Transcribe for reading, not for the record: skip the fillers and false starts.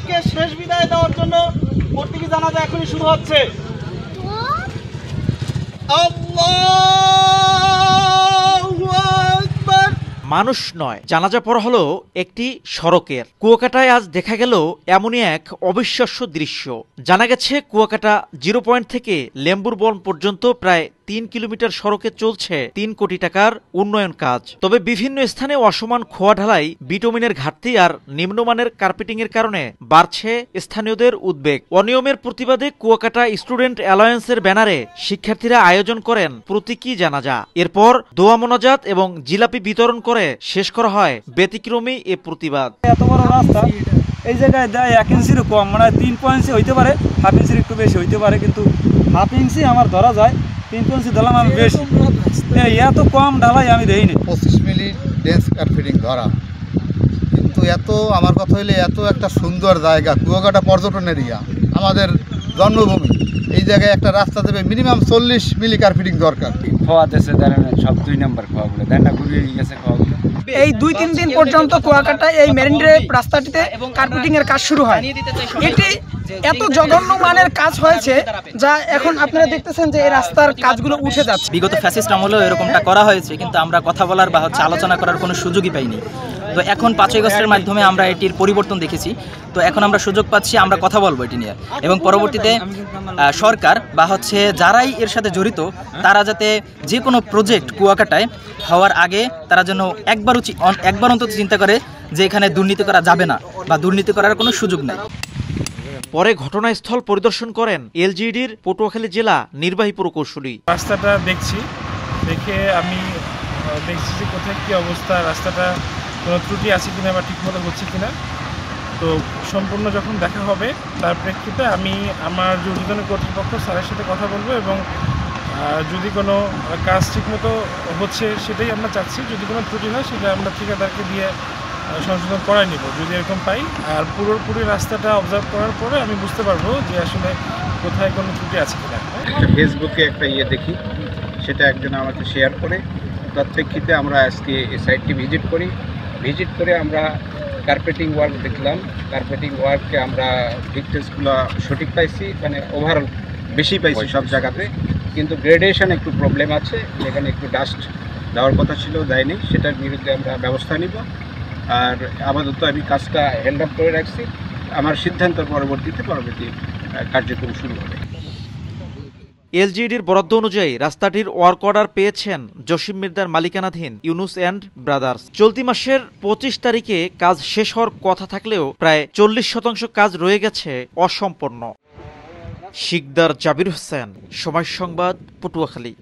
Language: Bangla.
মানুষকে শেষ বিদায় দেওয়ার জন্য প্রতীকী জানাজা এখনই শুরু হচ্ছে। মানুষ নয়, জানাজা পড়া হলো একটি সড়কের। কুয়াকাটায় আজ দেখা গেল এমনই এক অবিশ্বাস্য দৃশ্য। জানা গেছে কুয়াকাটা 0 পয়েন্ট থেকে লেম্বুর বন পর্যন্ত প্রায় 3 কিলোমিটার সড়কে চলছে 3 কোটি টাকার উন্নয়ন কাজ। তবে বিভিন্ন স্থানে অসমান খোয়া ঢালাই, বিটুমিনের ঘাটতি আর নিম্নমানের কার্পেটিং এর কারণে বাড়ছে স্থানীয়দের উদ্বেগ। অনিয়মের প্রতিবাদে কুয়াকাটা স্টুডেন্ট অ্যালায়েন্সের ব্যানারে শিক্ষার্থীরা আয়োজন করেন প্রতীকী জানাজা। এরপর দোয়া মোনাজাত এবং জিলাপি বিতরণ করে শেষ করা হয় ব্যতিক্রমী এ প্রতিবাদ। এত বড় রাস্তা এই জায়গায় দেয় 1 ইঞ্চিরও কম, মানে 3 ইঞ্চি হইতে পারে, হাফ ইঞ্চির একটু বেশি হইতে পারে, কিন্তু হাফ ইঞ্চি আমার ধরা যায়, 3 ইঞ্চি ধরলাম আমি বেশি। এত কম ঢালাই আমি দেইনি। 25 মিলি ডেন্স কার্পেটিং ধরা, কিন্তু এত আমার কথা হইলে এত একটা সুন্দর জায়গা, কুয়াকাটা পর্যটন এরিয়া, আমাদের জন্মভূমি, এই জায়গায় একটা রাস্তা দেবে মিনিমাম 40 মিলি কার্পেটিং দরকার। খোয়া দেশে সব 2 নম্বর খোয়াগুলো দেখা ঘুরিয়ে গেছে খোয়াগুলো। এই 2-3 দিন পর্যন্ত কুয়াকাটায় এই মেরিন ড্রাইভ রাস্তাটিতে কার্পেটিং এর কাজ শুরু হয়। এটি এত জঘন্য মানের কাজ হয়েছে যা এখন আপনারা দেখতেছেন যে এই রাস্তার কাজগুলো উঠে যাচ্ছে। বিগত ফ্যাসিস্ট আমলেও এরকমটা করা হয়েছে, কিন্তু আমরা কথা বলার বা আলোচনা করার কোনো সুযোগই পাইনি। তো এখন 5 আগস্টের মাধ্যমে আমরা এটির পরিবর্তন দেখেছি। তো এখন আমরা সুযোগ পাচ্ছি, আমরা কথা বলবো এটি নিয়ে, এবং পরবর্তীতে সরকার বা যারাই এর সাথে জড়িত তারা যাতে যে কোনো প্রজেক্ট কুয়াকাটায় হওয়ার আগে তারা যেন একবার অন্তত চিন্তা করে যে এখানে দুর্নীতি করা যাবে না বা দুর্নীতি করার কোনো সুযোগ নেই। পরে ঘটনাস্থল পরিদর্শন করেন এলজিইডির পটুয়াখালী জেলা নির্বাহী প্রকৌশলী। রাস্তাটা দেখে আমি দেখছি যে কোথায় কী অবস্থা, রাস্তাটা কোনো ত্রুটি আছে কিনা বা ঠিকমতো হচ্ছে কিনা। তো সম্পূর্ণ যখন দেখা হবে তার প্রেক্ষিতে আমি আমার যে ঊর্ধ্বতন কর্তৃপক্ষ স্যারের সাথে কথা বলবো, এবং যদি কোনো কাজ ঠিকমতো হচ্ছে সেটাই আমরা চাচ্ছি, যদি কোনো ত্রুটি হয় সেটা আমরা ঠিকাদারকে দিয়ে সংশোধন করাই নিব যদি এরকম পাই। আর পুরোপুরি রাস্তাটা অবজার্ভ করার পরে আমি বুঝতে পারবো যে আসলে কোথায় কোনো ত্রুটি আছে কিনা। ফেসবুকে একটা দেখি, সেটা একজন আমাকে শেয়ার করে, তার প্রেক্ষিতে আমরা আজকে এই সাইটটি ভিজিট করে আমরা কার্পেটিং ওয়ার্ক দেখলাম। কার্পেটিং ওয়ার্ককে আমরা ডিটেলসগুলো সঠিক পাইছি, মানে ওভারঅল বেশি পাইছি সব জায়গাতে, কিন্তু গ্রেডেশন একটু প্রবলেম আছে, যেখানে একটু ডাস্ট দেওয়ার কথা ছিল দেয়নি, সেটার বিরুদ্ধে আমরা ব্যবস্থা নিব। আর আপাতত আমি কাজটা হ্যান্ড আপ করে রাখছি, আমার সিদ্ধান্তের পরবর্তী কার্যক্রম শুরু হবে। এলজিইডির বরাদ্দ অনুযায়ী রাস্তাটির ওয়ার্ক অর্ডার পেয়েছেন জসিম মির্জার মালিকানাধীন ইউনুস অ্যান্ড ব্রাদার্স। চলতি মাসের 25 তারিখে কাজ শেষ হওয়ার কথা থাকলেও প্রায় 40% কাজ রয়ে গেছে অসম্পূর্ণ। শিকদার জাবির হোসেন, সময় সংবাদ, পটুয়াখালী।